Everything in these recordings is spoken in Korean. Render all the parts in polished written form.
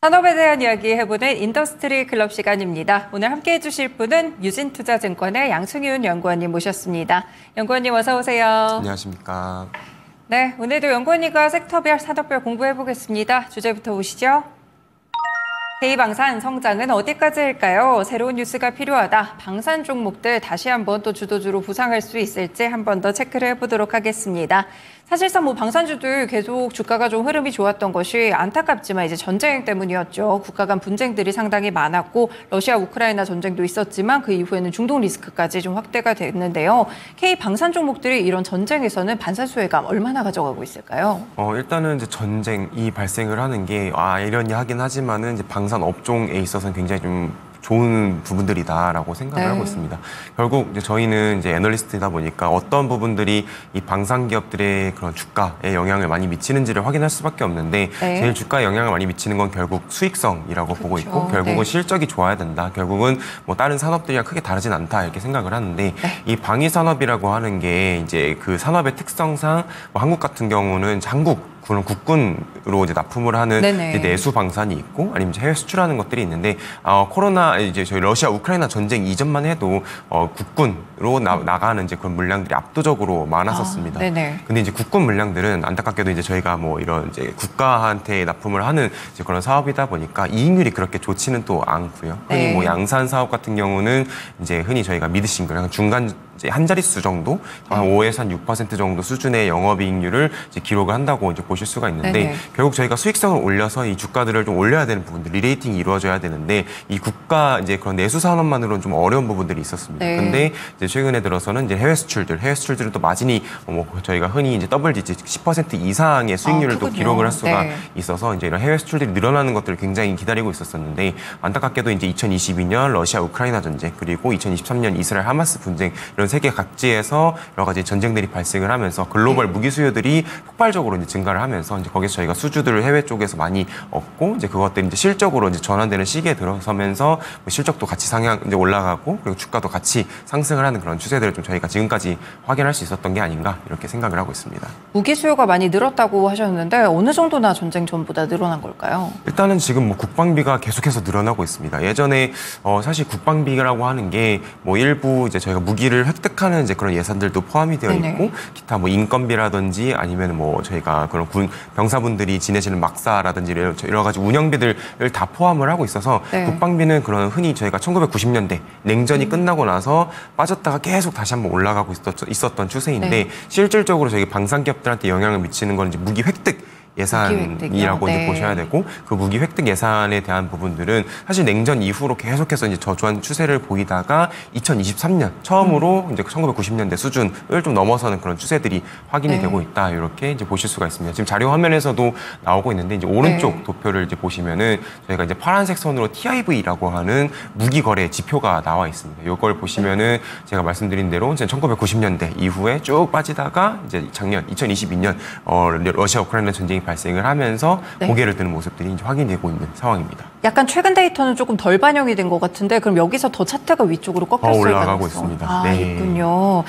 산업에 대한 이야기 해보는 인더스트리 클럽 시간입니다. 오늘 함께해 주실 분은 유진투자증권의 양승윤 연구원님 모셨습니다. 연구원님 어서 오세요. 안녕하십니까. 네, 오늘도 연구원님과 섹터별, 산업별 공부해 보겠습니다. 주제부터 보시죠. K방산 성장은 어디까지일까요? 새로운 뉴스가 필요하다. 방산 종목들 다시 한번 또 주도주로 부상할 수 있을지 한 번 더 체크를 해보도록 하겠습니다. 사실상 방산주들 계속 주가가 좀 흐름이 좋았던 것이 안타깝지만 이제 전쟁 때문이었죠. 국가 간 분쟁들이 상당히 많았고 러시아 우크라이나 전쟁도 있었지만 그 이후에는 중동 리스크까지 좀 확대가 됐는데요. K방산 종목들이 이런 전쟁에서는 반사 수혜감 얼마나 가져가고 있을까요? 일단은 이제 전쟁이 발생을 하는 게 아이러니하긴 하지만은 이제 방산 업종에 있어서는 굉장히 좀 좋은 부분들이다라고 생각을 하고 있습니다. 결국 이제 저희는 이제 애널리스트이다 보니까 어떤 부분들이 이 방산 기업들의 그런 주가에 영향을 많이 미치는지를 확인할 수밖에 없는데 제일 주가에 영향을 많이 미치는 건 결국 수익성이라고 보고 있고 결국은 실적이 좋아야 된다. 결국은 뭐 다른 산업들이랑 크게 다르진 않다 이렇게 생각을 하는데 이 방위 산업이라고 하는 게 이제 그 산업의 특성상 뭐 한국 같은 경우는 한국 그런 국군으로 이제 납품을 하는 이제 내수 방산이 있고 아니면 해외 수출하는 것들이 있는데 코로나 이제 저희 러시아 우크라이나 전쟁 이전만 해도 국군으로 나가는 이제 그런 물량들이 압도적으로 많았었습니다. 근데 이제 국군 물량들은 안타깝게도 이제 저희가 뭐 이런 이제 국가한테 납품을 하는 이제 그런 사업이다 보니까 이익률이 그렇게 좋지는 또 않고요. 흔히 뭐 양산 사업 같은 경우는 이제 흔히 저희가 미드싱글 중간 이제 한 자릿수 정도, 한 5에서 한 6% 정도 수준의 영업이익률을 이제 기록을 한다고 이제 보실 수가 있는데 결국 저희가 수익성을 올려서 이 주가들을 좀 올려야 되는 부분들, 리레이팅이 이루어져야 되는데 이 국가 이제 그런 내수 산업만으로는 좀 어려운 부분들이 있었습니다. 근데 이제 최근에 들어서는 이제 해외 수출들은 또 마진이 뭐 저희가 흔히 이제 더블 디짓 10% 이상의 수익률을 또 기록을 할 수가 있어서 이제 이런 해외 수출들이 늘어나는 것들을 굉장히 기다리고 있었었는데 안타깝게도 이제 2022년 러시아 우크라이나 전쟁 그리고 2023년 이스라엘 하마스 분쟁 이런 세계 각지에서 여러 가지 전쟁들이 발생을 하면서 글로벌 무기 수요들이 폭발적으로 이제 증가를 하면서 이제 거기서 저희가 수주들을 해외 쪽에서 많이 얻고 이제 그것들이 이제 실적으로 이제 전환되는 시기에 들어서면서 실적도 같이 이제 올라가고 그리고 주가도 같이 상승을 하는 그런 추세들을 좀 저희가 지금까지 확인할 수 있었던 게 아닌가 이렇게 생각을 하고 있습니다. 무기 수요가 많이 늘었다고 하셨는데 어느 정도나 전쟁 전보다 늘어난 걸까요? 일단은 지금 뭐 국방비가 계속해서 늘어나고 있습니다. 예전에 사실 국방비라고 하는 게 뭐 일부 이제 저희가 무기를 획득하는 이제 그런 예산들도 포함이 되어 있고 기타 뭐 인건비라든지 아니면 뭐 저희가 그런 병사분들이 지내시는 막사라든지 여러 가지 운영비들을 다 포함을 하고 있어서 국방비는 그런 흔히 저희가 1990년대 냉전이 끝나고 나서 빠졌다가 계속 다시 한번 올라가고 있었던 추세인데 실질적으로 저희 방산기업들한테 영향을 미치는 건 이제 무기 획득 예산이라고 이제 보셔야 되고 그 무기 획득 예산에 대한 부분들은 사실 냉전 이후로 계속해서 이제 저조한 추세를 보이다가 2023년 처음으로 이제 1990년대 수준을 좀 넘어서는 그런 추세들이 확인이 되고 있다 이렇게 이제 보실 수가 있습니다. 지금 자료 화면에서도 나오고 있는데 이제 오른쪽 도표를 이제 보시면은 저희가 이제 파란색 선으로 TIV라고 하는 무기 거래 지표가 나와 있습니다. 이걸 보시면은 제가 말씀드린 대로 이제 1990년대 이후에 쭉 빠지다가 이제 작년 2022년 러시아 우크라이나 전쟁이 발생을 하면서 고개를 드는 모습들이 이제 확인되고 있는 상황입니다. 약간 최근 데이터는 조금 덜 반영이 된 것 같은데 그럼 여기서 더 차트가 위쪽으로 꺾였을 올라가고 있습니다. 있군요.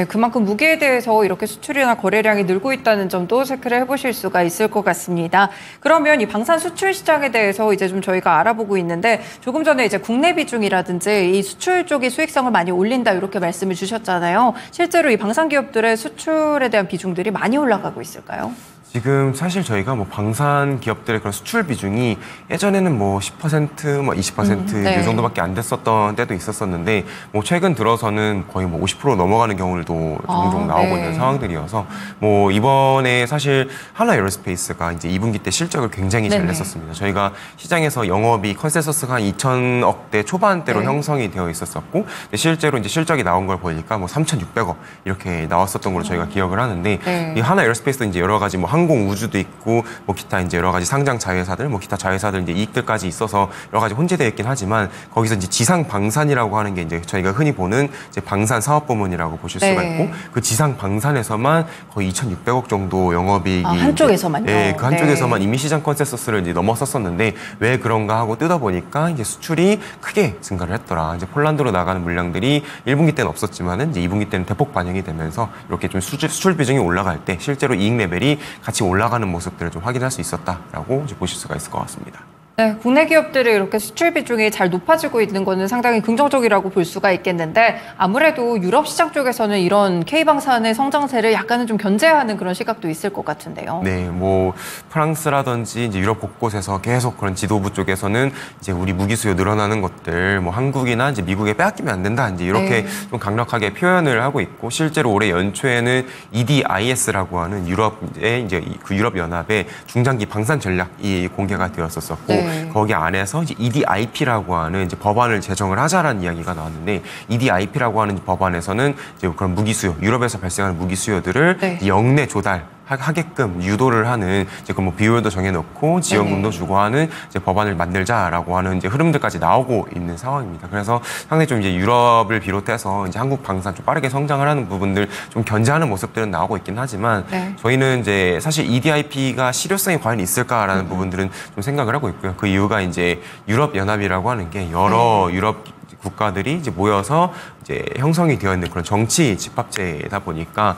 그만큼 무기에 대해서 이렇게 수출이나 거래량이 늘고 있다는 점도 체크를 해보실 수가 있을 것 같습니다. 그러면 이 방산 수출 시장에 대해서 이제 좀 저희가 알아보고 있는데 조금 전에 이제 국내 비중이라든지 이 수출 쪽이 수익성을 많이 올린다 이렇게 말씀을 주셨잖아요. 실제로 이 방산 기업들의 수출에 대한 비중들이 많이 올라가고 있을까요? 지금 사실 저희가 뭐 방산 기업들의 그런 수출 비중이 예전에는 뭐 10%, 뭐 20% 이 정도밖에 안 됐었던 때도 있었었는데 뭐 최근 들어서는 거의 뭐 50% 넘어가는 경우들도 종종 나오고 있는 상황들이어서 뭐 이번에 사실 한화에어로스페이스가 이제 2분기 때 실적을 굉장히 잘 냈었습니다. 저희가 시장에서 영업이 컨센서스가 한 2,000억대 초반대로 형성이 되어 있었었고 실제로 이제 실적이 나온 걸 보니까 뭐 3,600억 이렇게 나왔었던 걸로 저희가 기억을 하는데 이 한화에어로스페이스 이제 여러 가지 뭐 항공 우주도 있고 뭐 기타 이제 여러 가지 상장 자회사들 뭐 기타 자회사들 이제 이익들까지 있어서 여러 가지 혼재되어 있긴 하지만 거기서 이제 지상 방산이라고 하는 게 이제 저희가 흔히 보는 이제 방산 사업 부문이라고 보실 수가 있고 그 지상 방산에서만 거의 2,600억 정도 영업이익이 한쪽에서만요. 그 한쪽에서만 이미 시장 컨센서스를 이제 넘어섰었는데 왜 그런가 하고 뜯어 보니까 이제 수출이 크게 증가를 했더라. 이제 폴란드로 나가는 물량들이 1분기 때는 없었지만은 이제 2분기 때는 대폭 반영이 되면서 이렇게 좀 수출 비중이 올라갈 때 실제로 이익 레벨이 같이 올라가는 모습들을 좀 확인할 수 있었다라고 이제 보실 수가 있을 것 같습니다. 네, 국내 기업들이 이렇게 수출 비중이 잘 높아지고 있는 거는 상당히 긍정적이라고 볼 수가 있겠는데 아무래도 유럽 시장 쪽에서는 이런 K방산의 성장세를 약간은 좀 견제하는 그런 시각도 있을 것 같은데요. 네, 뭐 프랑스라든지 이제 유럽 곳곳에서 계속 그런 지도부 쪽에서는 이제 우리 무기 수요 늘어나는 것들 뭐 한국이나 이제 미국에 빼앗기면 안 된다 이제 이렇게 네. 좀 강력하게 표현을 하고 있고 실제로 올해 연초에는 EDIS라고 하는 유럽의 이제 그 유럽 연합의 중장기 방산 전략이 공개가 되었었고 네. 거기 안에서 이제 EDIP라고 하는 이제 법안을 제정을 하자라는 이야기가 나왔는데 EDIP라고 하는 법안에서는 이제 그런 무기 수요 유럽에서 발생하는 무기 수요들을 네. 영내 조달 하게끔 유도를 하는 이제 그 뭐 비율도 정해놓고 지원금도 주고 하는 이제 법안을 만들자라고 하는 이제 흐름들까지 나오고 있는 상황입니다. 그래서 상당히 좀 이제 유럽을 비롯해서 이제 한국 방산 좀 빠르게 성장을 하는 부분들 좀 견제하는 모습들은 나오고 있긴 하지만 네. 저희는 이제 사실 EDIP가 실효성이 과연 있을까라는 부분들은 좀 생각을 하고 있고요. 그 이유가 이제 유럽 연합이라고 하는 게 여러 유럽 국가들이 이제 모여서 이제 형성이 되어 있는 그런 정치 집합체다 보니까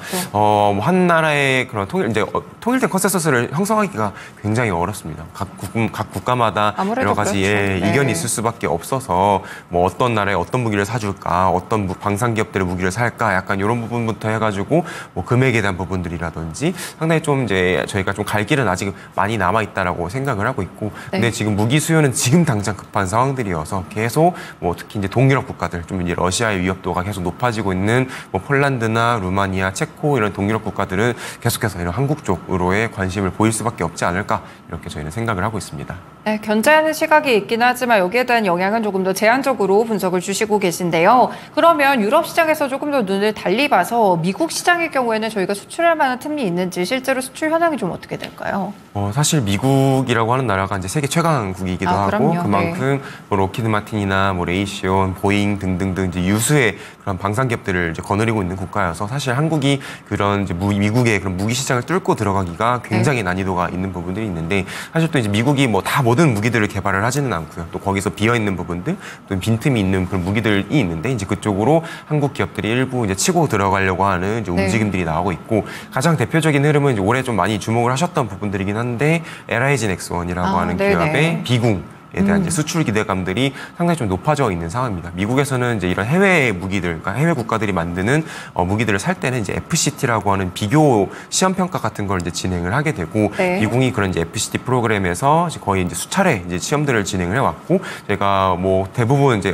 한 나라의 그런 통일된 컨센서스를 형성하기가 굉장히 어렵습니다. 각 국가마다 아무래도 여러 가지 그렇죠. 네. 이견이 있을 수밖에 없어서 뭐 어떤 나라에 어떤 무기를 사줄까, 어떤 방산 기업들의 무기를 살까, 약간 이런 부분부터 해가지고 뭐 금액에 대한 부분들이라든지 상당히 좀 이제 저희가 좀 갈 길은 아직 많이 남아 있다라고 생각을 하고 있고, 근데 네. 지금 무기 수요는 지금 당장 급한 상황들이어서 계속 뭐 특히 이제 동유럽 국가들 좀 이제 러시아의 위협도가 계속 높아지고 있는 뭐 폴란드나 루마니아, 체코 이런 동유럽 국가들은 계속해서 이런 한국 쪽으로의 관심을 보일 수밖에 없지 않을까 이렇게 저희는 생각을 하고 있습니다. 네, 견제하는 시각이 있긴 하지만 여기에 대한 영향은 조금 더 제한적으로 분석을 주시고 계신데요. 그러면 유럽 시장에서 조금 더 눈을 달리 봐서 미국 시장의 경우에는 저희가 수출할 만한 틈이 있는지 실제로 수출 현황이 좀 어떻게 될까요? 사실 미국이라고 하는 나라가 이제 세계 최강국이기도 하고 그럼요. 그만큼 뭐 로키드 마틴이나 뭐 레이시온, 보잉 등등등 이제 유수의 그런 방산 기업들을 이제 거느리고 있는 국가여서 사실 한국이 그런 이제 미국의 그런 무기 시장을 뚫고 들어가기가 굉장히 난이도가 있는 부분들이 있는데 사실 또 이제 미국이 뭐 다 모든 무기들을 개발을 하지는 않고요. 또 거기서 비어 있는 부분들, 또 빈틈이 있는 그런 무기들이 있는데 이제 그쪽으로 한국 기업들이 일부 이제 치고 들어가려고 하는 이제 움직임들이 나오고 있고 가장 대표적인 흐름은 이제 올해 좀 많이 주목을 하셨던 부분들이긴 한데 LIG 넥스원이라고 하는 네네. 기업의 비궁 에 대한 이제 수출 기대감들이 상당히 좀 높아져 있는 상황입니다. 미국에서는 이제 이런 해외 무기들, 그러니까 해외 국가들이 만드는 무기들을 살 때는 이제 FCT라고 하는 비교 시험 평가 같은 걸 이제 진행을 하게 되고 네. 미국이 그런 이제 FCT 프로그램에서 이제 거의 이제 수차례 이제 시험들을 진행을 해왔고 제가 뭐 대부분 이제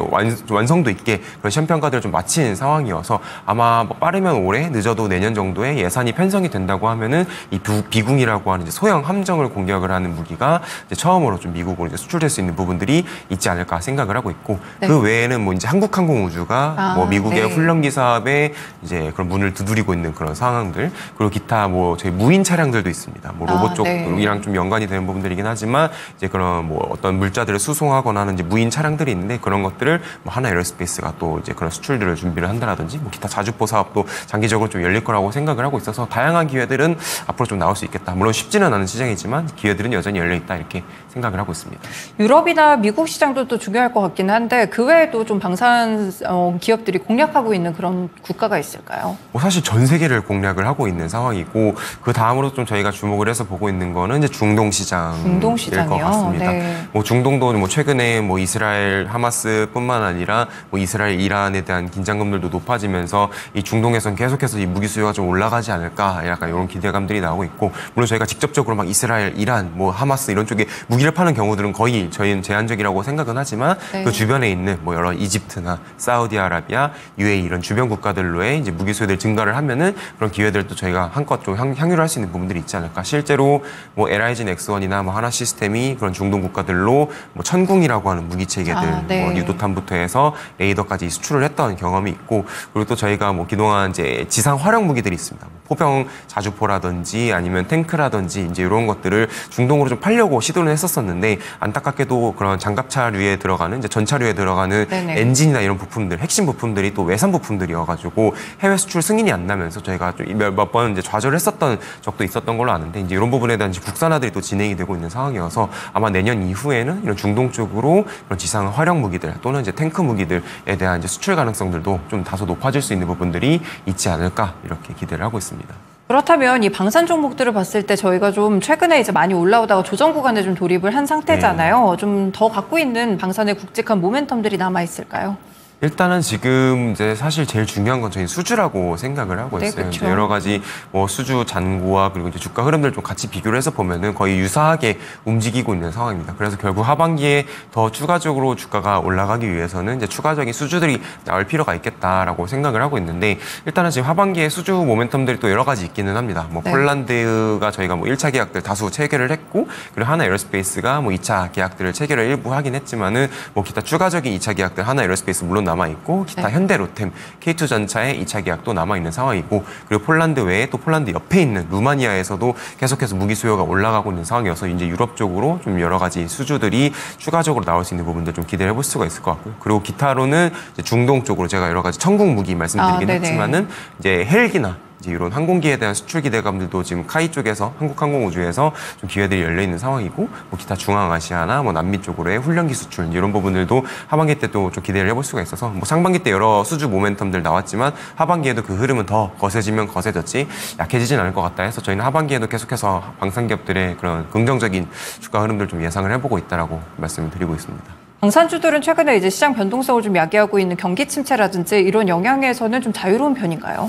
완성도 있게 그런 시험 평가들을 좀 마친 상황이어서 아마 뭐 빠르면 올해 늦어도 내년 정도에 예산이 편성이 된다고 하면은 이 비궁이라고 하는 이제 소형 함정을 공격을 하는 무기가 이제 처음으로 좀 미국으로 이제 수출될 수 있는 부분들이 있지 않을까 생각을 하고 있고 네. 그 외에는 뭐 이제 한국항공우주가 뭐 미국의 네. 훈련기 사업에 이제 그런 문을 두드리고 있는 그런 상황들 그리고 기타 뭐 저희 무인 차량들도 있습니다. 뭐 로봇 네. 쪽이랑 좀 연관이 되는 부분들이긴 하지만 이제 그런 뭐 어떤 물자들을 수송하거나 하는 이제 무인 차량들이 있는데 그런 것들을 뭐 하나 에어로스페이스가 또 이제 그런 수출들을 준비를 한다라든지 뭐 기타 자주포 사업도 장기적으로 좀 열릴 거라고 생각을 하고 있어서 다양한 기회들은 앞으로 좀 나올 수 있겠다. 물론 쉽지는 않은 시장이지만 기회들은 여전히 열려 있다 이렇게 생각을 하고 있습니다. 유럽이나 미국 시장도 또 중요할 것 같긴 한데 그 외에도 좀 방산 기업들이 공략하고 있는 그런 국가가 있을까요? 뭐 사실 전 세계를 공략을 하고 있는 상황이고 그 다음으로 좀 저희가 주목을 해서 보고 있는 거는 이제 중동 시장일 중동 것 시장이요? 같습니다. 네. 뭐 중동도 뭐 최근에 뭐 이스라엘 하마스뿐만 아니라 뭐 이스라엘 이란에 대한 긴장감들도 높아지면서 이 중동에서는 계속해서 이 무기 수요가 좀 올라가지 않을까 약간 이런 기대감들이 나오고 있고 물론 저희가 직접적으로 막 이스라엘, 이란, 뭐 하마스 이런 쪽에 무기를 파는 경우들은 거의 저희는 제한적이라고 생각은 하지만 네. 그 주변에 있는 뭐 여러 이집트나 사우디아라비아, UAE 이런 주변 국가들로의 이제 무기 수요들 증가를 하면은 그런 기회들도 저희가 한껏 좀 향유를 할 수 있는 부분들이 있지 않을까. 실제로 뭐 LIG 넥스원이나 뭐 하나 시스템이 그런 중동 국가들로 뭐 천궁이라고 하는 무기 체계들, 네. 뭐 유도탄부터 해서 레이더까지 수출을 했던 경험이 있고 그리고 또 저희가 뭐 그동안 이제 지상 활용 무기들이 있습니다. 포병 자주포라든지 아니면 탱크라든지 이제 이런 것들을 중동으로 좀 팔려고 시도를 했었었는데 안타깝게도 그런 장갑차류에 들어가는 이제 전차류에 들어가는 네네. 엔진이나 이런 부품들, 핵심 부품들이 또 외산 부품들이어가지고 해외 수출 승인이 안 나면서 저희가 좀 몇 번 이제 좌절했었던 적도 있었던 걸로 아는데 이제 이런 부분에 대한 이제 국산화들이 또 진행이 되고 있는 상황이어서 아마 내년 이후에는 이런 중동 쪽으로 그런 지상 활용 무기들 또는 이제 탱크 무기들에 대한 이제 수출 가능성들도 좀 다소 높아질 수 있는 부분들이 있지 않을까 이렇게 기대를 하고 있습니다. 그렇다면 이 방산 종목들을 봤을 때 저희가 좀 최근에 이제 많이 올라오다가 조정 구간에 좀 돌입을 한 상태잖아요. 좀 더 갖고 있는 방산의 굵직한 모멘텀들이 남아 있을까요? 일단은 지금 이제 사실 제일 중요한 건 저희 수주라고 생각을 하고 네, 있어요. 그쵸. 이제 여러 가지 뭐 수주 잔고와 그리고 이제 주가 흐름들 좀 같이 비교를 해서 보면은 거의 유사하게 움직이고 있는 상황입니다. 그래서 결국 하반기에 더 추가적으로 주가가 올라가기 위해서는 이제 추가적인 수주들이 나올 필요가 있겠다라고 생각을 하고 있는데 일단은 지금 하반기에 수주 모멘텀들이 또 여러 가지 있기는 합니다. 뭐 네. 폴란드가 저희가 뭐 1차 계약들 다수 체결을 했고 그리고 하나 에어로스페이스가 뭐 2차 계약들을 체결을 일부 하긴 했지만은 뭐 기타 추가적인 2차 계약들 하나 에어로스페이스 물론 남아있고 기타 네. 현대로템, K2전차의 2차 계약도 남아있는 상황이고 그리고 폴란드 외에 또 폴란드 옆에 있는 루마니아에서도 계속해서 무기 수요가 올라가고 있는 상황이어서 이제 유럽 쪽으로 좀 여러 가지 수주들이 추가적으로 나올 수 있는 부분들 좀 기대를 해볼 수가 있을 것 같고요. 그리고 기타로는 이제 중동 쪽으로 제가 여러 가지 천국 무기 말씀드리긴 네네. 했지만은 이제 헬기나 이제 이런 항공기에 대한 수출 기대감들도 지금 카이 쪽에서 한국항공우주에서 좀 기회들이 열려 있는 상황이고 뭐 기타 중앙아시아나 뭐 남미 쪽으로의 훈련기 수출 이런 부분들도 하반기 때 또 좀 기대를 해볼 수가 있어서 뭐 상반기 때 여러 수주 모멘텀들 나왔지만 하반기에도 그 흐름은 더 거세지면 거세졌지 약해지진 않을 것 같다 해서 저희는 하반기에도 계속해서 방산기업들의 그런 긍정적인 주가 흐름들 좀 예상을 해보고 있다라고 말씀을 드리고 있습니다. 방산주들은 최근에 이제 시장 변동성을 좀 야기하고 있는 경기 침체라든지 이런 영향에서는 좀 자유로운 편인가요?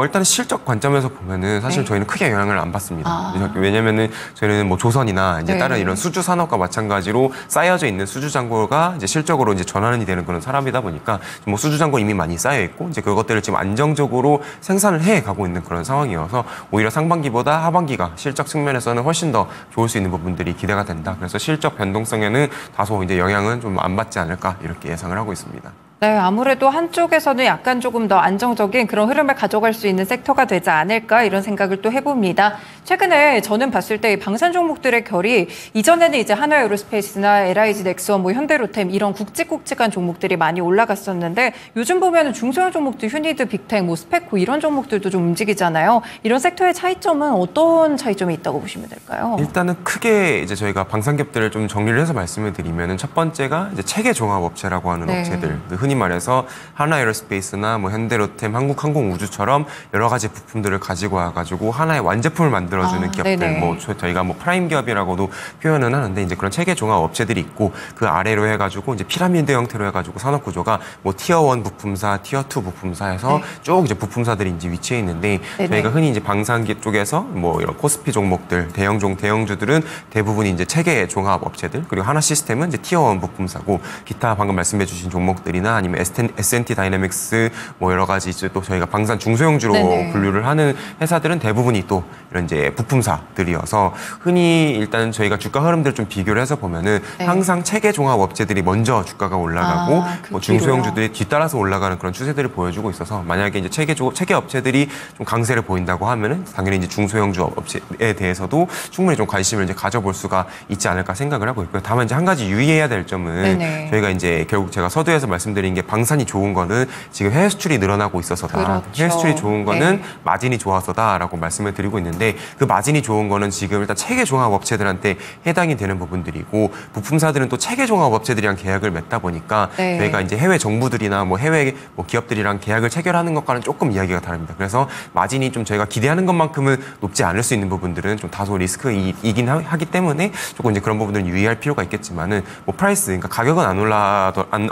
일단 실적 관점에서 보면은 사실 네. 저희는 크게 영향을 안 받습니다. 왜냐면은 저희는 뭐 조선이나 이제 네. 다른 이런 수주 산업과 마찬가지로 쌓여져 있는 수주 잔고가 이제 실적으로 이제 전환이 되는 그런 사람이다 보니까 뭐 수주 잔고 이미 많이 쌓여 있고 이제 그것들을 지금 안정적으로 생산을 해 가고 있는 그런 상황이어서 오히려 상반기보다 하반기가 실적 측면에서는 훨씬 더 좋을 수 있는 부분들이 기대가 된다. 그래서 실적 변동성에는 다소 이제 영향은 좀 안 받지 않을까 이렇게 예상을 하고 있습니다. 네, 아무래도 한쪽에서는 약간 조금 더 안정적인 그런 흐름을 가져갈 수 있는 섹터가 되지 않을까 이런 생각을 또 해봅니다. 최근에 저는 봤을 때 방산 종목들의 결이 이전에는 이제 한화에어로스페이스나 LIG 넥스원, 뭐 현대로템 이런 굵직굵직한 종목들이 많이 올라갔었는데 요즘 보면은 중소형 종목들 휴니드, 빅텍, 뭐 스페코 이런 종목들도 좀 움직이잖아요. 이런 섹터의 차이점은 어떤 차이점이 있다고 보시면 될까요? 일단은 크게 이제 저희가 방산기업들을 좀 정리를 해서 말씀을 드리면은 첫 번째가 이제 체계 종합 업체라고 하는 네. 업체들. 흔히 말해서 하나에어로스페이스나 뭐 현대로템, 한국항공우주처럼 여러 가지 부품들을 가지고 와가지고 하나의 완제품을 만들어주는 기업들. 네네. 뭐 저희가 뭐 프라임 기업이라고도 표현은 하는데 이제 그런 체계 종합 업체들이 있고 그 아래로 해가지고 이제 피라미드 형태로 해가지고 산업 구조가 뭐 티어 1 부품사, 티어 2 부품사에서 쭉 이제 부품사들이 이제 위치해 있는데 네네. 저희가 흔히 이제 방산기 쪽에서 뭐 이런 코스피 종목들, 대형주들은 대부분이 이제 체계 종합 업체들 그리고 하나 시스템은 이제 티어 1 부품사고 기타 방금 말씀해주신 종목들이나 아니면 S&T 다이내믹스 뭐 여러 가지 이제 또 저희가 방산 중소형주로 네네. 분류를 하는 회사들은 대부분이 또 이런 이제 부품사들이어서 흔히 일단 저희가 주가 흐름들 좀 비교를 해서 보면은 네. 항상 체계 종합 업체들이 먼저 주가가 올라가고 그 뭐 뒤로요? 중소형주들이 뒤따라서 올라가는 그런 추세들을 보여주고 있어서 만약에 이제 체계 업체들이 좀 강세를 보인다고 하면은 당연히 이제 중소형주 업체에 대해서도 충분히 좀 관심을 이제 가져볼 수가 있지 않을까 생각을 하고 있고요. 다만 이제 한 가지 유의해야 될 점은 네네. 저희가 이제 결국 제가 서두에서 말씀드린 게 방산이 좋은 거는 지금 해외 수출이 늘어나고 있어서다. 그렇죠. 해외 수출이 좋은 거는 네. 마진이 좋아서다라고 말씀을 드리고 있는데 그 마진이 좋은 거는 지금 일단 체계 종합 업체들한테 해당이 되는 부분들이고 부품사들은 또 체계 종합 업체들이랑 계약을 맺다 보니까 네. 저희가 이제 해외 정부들이나 뭐 해외 뭐 기업들이랑 계약을 체결하는 것과는 조금 이야기가 다릅니다. 그래서 마진이 좀 저희가 기대하는 것만큼은 높지 않을 수 있는 부분들은 좀 다소 리스크이긴 하기 때문에 조금 이제 그런 부분들은 유의할 필요가 있겠지만은 뭐 프라이스 그러니까 가격은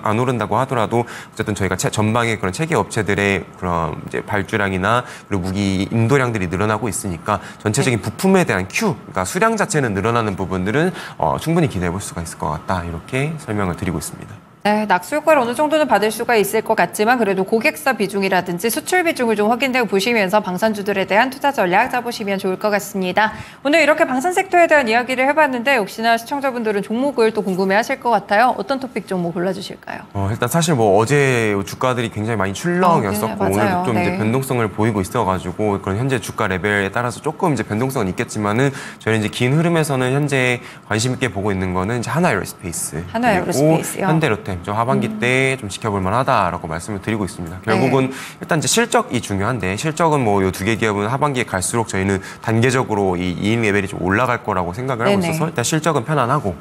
안 오른다고 하더라도 어쨌든 저희가 전방에 그런 체계 업체들의 그런 이제 발주량이나 그리고 무기 인도량들이 늘어나고 있으니까 전체적인 부품에 대한 그러니까 수량 자체는 늘어나는 부분들은 충분히 기대해 볼 수가 있을 것 같다 이렇게 설명을 드리고 있습니다. 네, 낙수 효과를 어느 정도는 받을 수가 있을 것 같지만 그래도 고객사 비중이라든지 수출 비중을 좀 확인해 보시면서 방산주들에 대한 투자 전략 짜보시면 좋을 것 같습니다. 오늘 이렇게 방산 섹터에 대한 이야기를 해봤는데 역시나 시청자분들은 종목을 또 궁금해하실 것 같아요. 어떤 토픽 종목 골라주실까요? 일단 사실 뭐 어제 주가들이 굉장히 많이 출렁이었었고 네, 맞아요. 오늘도 좀 네. 이제 변동성을 보이고 있어가지고 그런 현재 주가 레벨에 따라서 조금 이제 변동성은 있겠지만은 저희는 이제 긴 흐름에서는 현재 관심 있게 보고 있는 거는 이제 하나에어로스페이스 하나에어로스페이스요? 그리고 현대로템 좀 하반기 때 좀 지켜볼 만하다라고 말씀을 드리고 있습니다. 결국은 일단 이제 실적이 중요한데 실적은 뭐 이 두 개 기업은 하반기에 갈수록 저희는 단계적으로 이 이익 레벨이 좀 올라갈 거라고 생각을 하고 네네. 있어서 일단 실적은 편안하고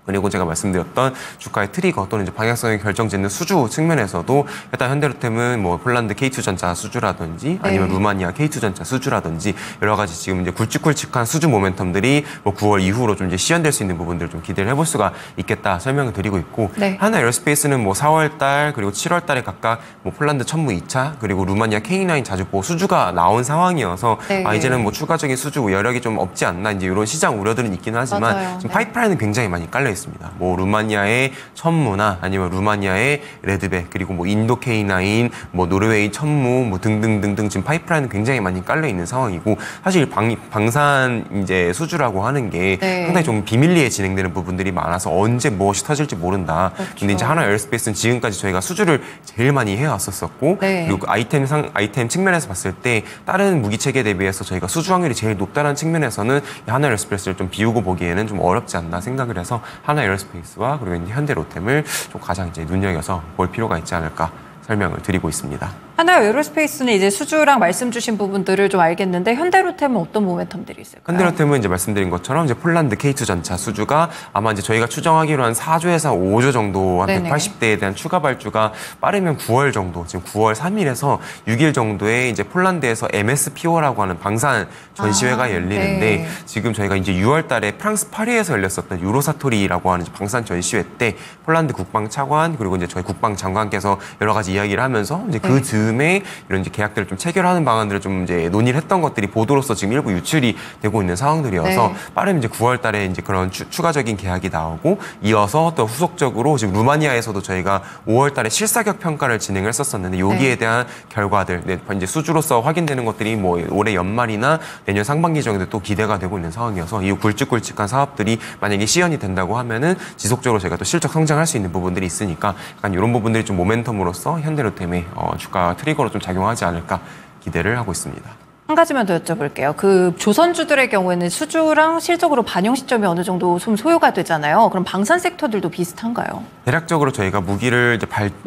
그리고 제가 말씀드렸던 주가의 트리거 또는 이제 방향성이 결정짓는 수주 측면에서도 일단 현대로템은 뭐 폴란드 K2전자 수주라든지 아니면 루마니아 K2전자 수주라든지 여러 가지 지금 이제 굵직굵직한 수주 모멘텀들이 뭐 9월 이후로 좀 이제 시연될 수 있는 부분들을 좀 기대를 해볼 수가 있겠다 설명을 드리고 있고 하나 에어로스페이스는 뭐 4월 달 그리고 7월 달에 각각 뭐 폴란드 천무 2차 그리고 루마니아 K9 자주포 수주가 나온 상황이어서 이제는 뭐 추가적인 수주 여력이 좀 없지 않나 이제 이런 시장 우려들은 있긴 하지만 지금 파이프라인은 굉장히 많이 깔려 있습니다. 뭐 루마니아의 천무나 아니면 루마니아의 레드백 그리고 뭐 인도 K9, 뭐 노르웨이 천무 뭐 등등등등 지금 파이프라인은 굉장히 많이 깔려 있는 상황이고 사실 방산 이제 수주라고 하는 게 상당히 좀 비밀리에 진행되는 부분들이 많아서 언제 무엇이 터질지 모른다. 근데 이제 하나 에어로스페이스는 지금까지 저희가 수주를 제일 많이 해왔었었고 그리고 아이템 측면에서 봤을 때 다른 무기 체계 대비해서 저희가 수주 확률이 제일 높다는 측면에서는 하나 에어로스페이스를 좀 비우고 보기에는 좀 어렵지 않나 생각을 해서 하나 에어로스페이스와 그리고 이제 현대로템을 좀 가장 이제 눈여겨서 볼 필요가 있지 않을까 설명을 드리고 있습니다. 하나 에어로스페이스는 이제 수주랑 말씀 주신 부분들을 좀 알겠는데 현대로템은 어떤 모멘텀들이 있을까요? 현대로템은 이제 말씀드린 것처럼 이제 폴란드 K2 전차 수주가 아마 이제 저희가 추정하기로 한 4조에서 5조 정도 한 180대에 대한 추가 발주가 빠르면 9월 정도 지금 9월 3일에서 6일 정도에 이제 폴란드에서 MSPO라고 하는 방산 전시회가 열리는데 지금 저희가 이제 6월 달에 프랑스 파리에서 열렸었던 유로사토리라고 하는 방산 전시회 때 폴란드 국방 차관 그리고 이제 저희 국방 장관께서 여러 가지 이야기를 하면서 이제 그 즈음에 이런 이제 계약들을 좀 체결하는 방안들을 좀 이제 논의를 했던 것들이 보도로서 지금 일부 유출이 되고 있는 상황들이어서 빠르면 이제 9월 달에 이제 그런 추가적인 계약이 나오고 이어서 또 후속적으로 지금 루마니아에서도 저희가 5월 달에 실사격 평가를 진행을 했었었는데 여기에 대한 결과들 이제 수주로서 확인되는 것들이 뭐 올해 연말이나 내년 상반기 정도 또 기대가 되고 있는 상황이어서 이 굵직굵직한 사업들이 만약에 시연이 된다고 하면은 지속적으로 저희가 또 실적 성장할 수 있는 부분들이 있으니까 약간 이런 부분들이 좀 모멘텀으로서 현대로템의 주가 트리거로 좀 작용하지 않을까 기대를 하고 있습니다. 한 가지만 더 여쭤볼게요. 그 조선주들의 경우에는 수주랑 실적으로 반영 시점이 어느 정도 좀 소요가 되잖아요. 그럼 방산 섹터들도 비슷한가요? 대략적으로 저희가 무기를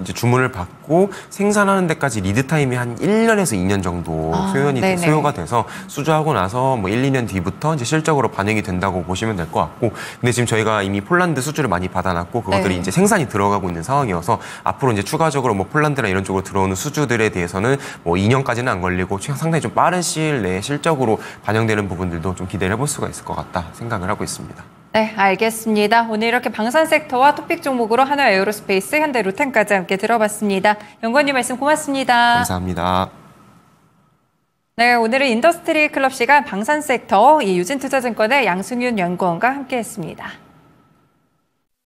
이제 주문을 받고 생산하는 데까지 리드 타임이 한 1년에서 2년 정도 소요가 돼서 수주하고 나서 뭐 1, 2년 뒤부터 이제 실적으로 반영이 된다고 보시면 될 것 같고 근데 지금 저희가 이미 폴란드 수주를 많이 받아놨고 그것들이 이제 생산이 들어가고 있는 상황이어서 앞으로 이제 추가적으로 뭐 폴란드나 이런 쪽으로 들어오는 수주들에 대해서는 뭐 2년까지는 안 걸리고 상당히 좀 빠른 시일 내에 실적으로 반영되는 부분들도 좀 기대를 해볼 수가 있을 것 같다 생각을 하고 있습니다. 네, 알겠습니다. 오늘 이렇게 방산 섹터와 토픽 종목으로 하나 에어로스페이스, 현대로템까지 함께 들어봤습니다. 연구원님 말씀 고맙습니다. 감사합니다. 네, 오늘은 인더스트리 클럽 시간 방산 섹터 유진투자증권의 양승윤 연구원과 함께했습니다.